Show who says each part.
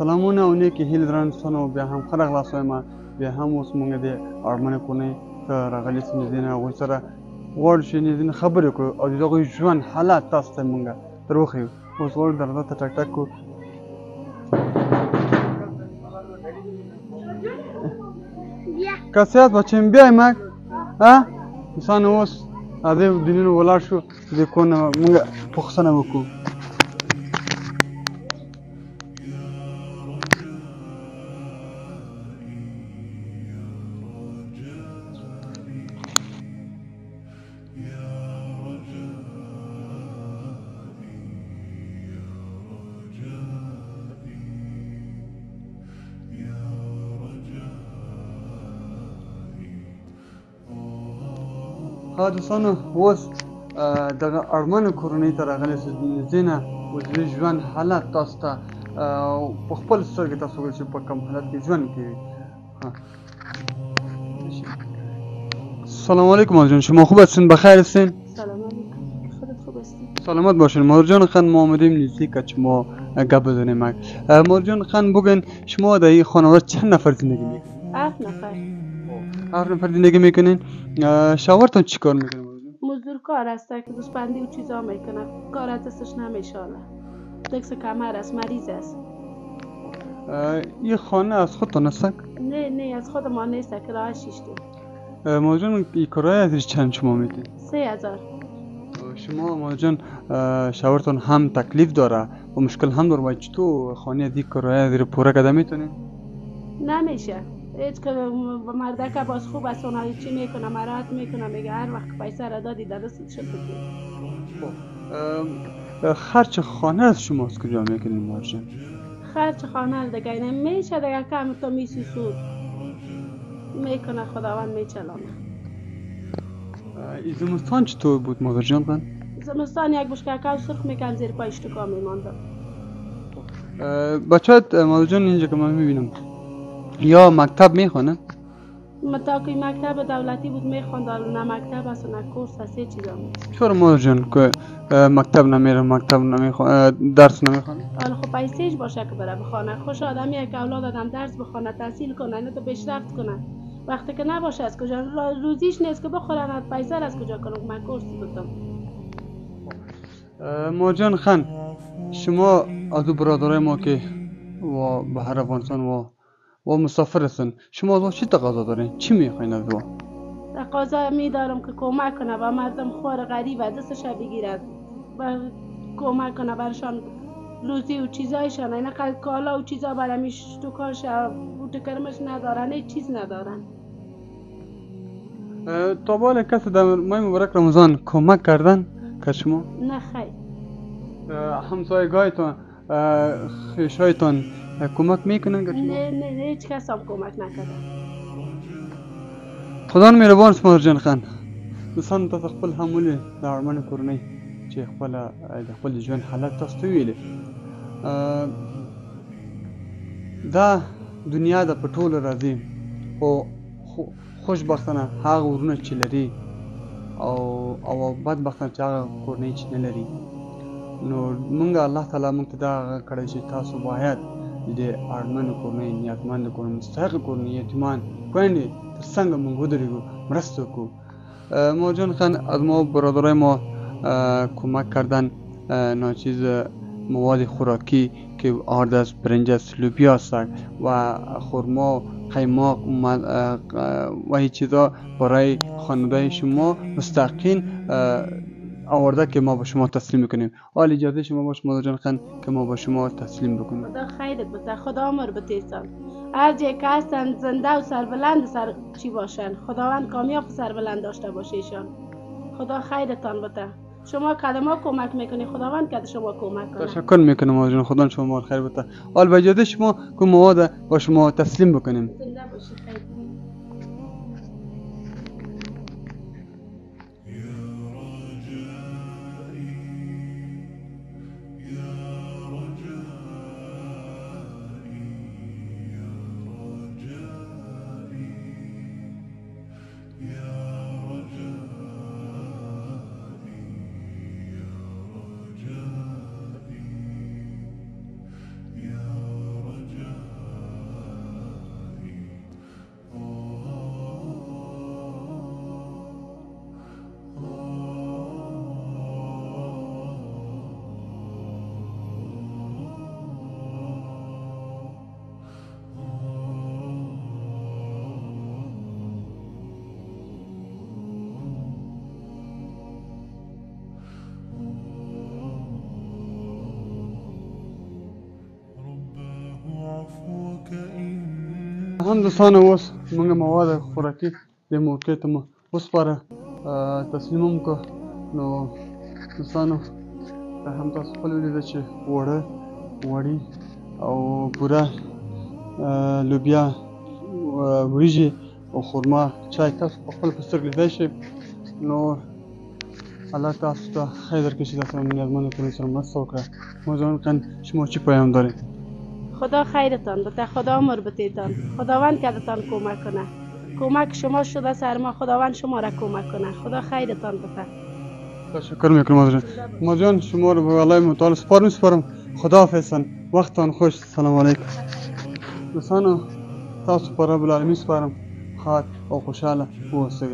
Speaker 1: سلامونه او نیکی هیل درنستانو بیا هم خلق لاسوی ما بیا هم اوس مونږ د اړمنې کونې ته راغلي سي نږدې نه هغوی سره غواړو چې نږدې نه خبرې وکړو او د هغوی ژوند حالات تاسو ته مونږ در وښیو. اوس غواړو دروازه ته ټک ټک کړو. کسی هست بچه بیای مک مثلا اوس از دینونو ولاړ شو د کونه مونږ پوښتنه وکړو. ها دوستانو اوس دغه اړمنو کورنۍ ته راغلی سو نږدې نه اوس د ژوند حالت تاسو ته په خپل سترګې تاسو وګورئ چې په کوم حالت کې ژوند کوي. سلام علیکم مادر جان، شما خوب هستین؟ بخیر هستین؟
Speaker 2: سلام علیکم، خودت خوب هستی؟
Speaker 1: سلامت باشین. مادر جان خان ما آمدیم نزدیک که شما گپ بزنیم. مادر جان خان بگین شما در این خانواده چند نفر زندگی میکنین؟
Speaker 2: 7 نفر.
Speaker 1: 7 نفر زندگی میکنین. شوهرتون چی کار میکنه؟
Speaker 2: مزدور کار است که دوستبندی و چیزا میکنه، کار از دستش نمیشاله، دکس کمر است، مریض است.
Speaker 1: این خانه از خودتون است؟
Speaker 2: نه از خود ما نیست، کرایه 6
Speaker 1: مادر جان این کرایه ازش چند شما میدین؟
Speaker 2: 3000.
Speaker 1: شما مادر جان شوهرتون هم تکلیف داره و مشکل هم داره و چطور خانه از این کرایه رو پوره کرده میتونین؟
Speaker 2: نمیشه، هیچ که مردک باز خوب است اونها چی میکنه، مراحت میکنه، میگه هر وقت پیسه را دادی در دستت شد بگیر.
Speaker 1: خرچ خانه از شما از کجا میکنین مادر جان؟
Speaker 2: خرچ خانه دیگه نمیشه دیگه، کم تو میسی سود میکنه، خداوند میچلانه.
Speaker 1: این زمستان چطور بود مادر جان خان؟
Speaker 2: زمستان یک بشکه سرخ میکن زیر پای اشتکا میماندم.
Speaker 1: بچه‌ت مادر جان اینجا که من میبینم یا مکتب میخوانه؟
Speaker 2: تا که مکتب دولتی بود میخواند، نه مکتب است نه کورس است، سه چیزا بود.
Speaker 1: چرا مادر جان که مکتب نمیره، مکتب نمیخوانه، درس نمیخوانه؟
Speaker 2: حالا خب پیسهش باشه که بره بخونه. خوش آدمیه که اولاد آدم درس بخونه، تحصیل کنه، نه تو پیشرفت کنه. وقتی که نباشه از کجا روزیش نیست که بخوره، نه پیسه از کجا کنه. من کورسی بودم.
Speaker 1: مادر جان خان شما از برادرای ما که و بهر افغانستان و مسافر هستن، شما از چی تقاضا دارین؟ چی میخواین از او؟
Speaker 2: تقاضا میدارم که کمک کنه و مردم خوار غریب دستش بگیرد و کمک کنه برشان روزی و چیزایشان، اینا کالا و چیزا برمیش تو کاش و تکرمش ندارن، هیچ چیز ندارن.
Speaker 1: تا بالا کسی در ماه مبارک رمضان کمک کردن که شما؟
Speaker 2: نه خیر.
Speaker 1: همسایگایتان خیشایتان کمک میکنن که شما؟
Speaker 2: نه هیچ کس هم کمک نکرده.
Speaker 1: خدا مهربان است مادر جان خان. دوستان تاسو خپل هم ولې د اړمنې کورنۍ چې خپل ژوند حالت تاسو ته ویلې. دا دنیا د په ټوله راځي خو خوشبختانه هغه ورونه چې لري او بدبختانه چې هغه کورنۍ چې نه لري. نو مونږ الله تعالی مونږ ته دا کړی چې تاسو باید د اړمنو کورنۍ، نیتمند کورنۍ، مستحق کورنۍ، یتیمان خویندې تر څنګ مونږ ودرېږو، مرسته وکړو. مادر جان خان از ما برادرای ما کمک کردن ناچیز مواد خوراکی که آرد است، برنج است، لوبیا است و خرما، قیماق و هیچ چیزا برای خانواده شما مستقیم آورده که ما با شما تسلیم میکنیم. حال اجازه شما باش مادر جان خان که ما با شما تسلیم بکنیم.
Speaker 2: خدا خیرت بده، خدا عمر بتیسن. هر جای که هستن زنده و سربلند سر چی باشن، خداوند کامیاب سربلند داشته باشیشان. خدا خیرتان بده. شما کدما کمک میکنی، خداوند کد شما کمک کنه.
Speaker 1: تشکر میکنم مادر جان، خدا شما خیر بده. حال با اجازه شما که مواد با شما تسلیم بکنیم.
Speaker 2: زنده باشی، خیر.
Speaker 1: هم دوستانو اوس موږ مواد خوراکي د موقع ته مو وسپاره تسلیم هم کړه. نو دوستانو هم تاسو خپل ولیده چې وړه وړي او بوره لوبیا وریژې او خرما چای تاسو په خپل په سترګو لیدای شئ. نو الله تاسو ته خیر درکړي چې تاسو نیازمند کنید سره مرسته وکړه. موضوع کن شما چی پیام دارید؟
Speaker 2: خدا خیرتان بده، خدا عمر بدهتان، خداوند کردتان کمک کنه. کمک شما شده سر ما، خداوند شما را کمک کنه. خدا خیرتان بده.
Speaker 1: تشکر میکنم مادر جان. شما رو به الله متعال سپارم. خدا حافظتان. وقتتان خوش. سلام علیکم. دوستانو تاسو پر رب العالمین سپارم. خاط او خوشحاله اوسئ.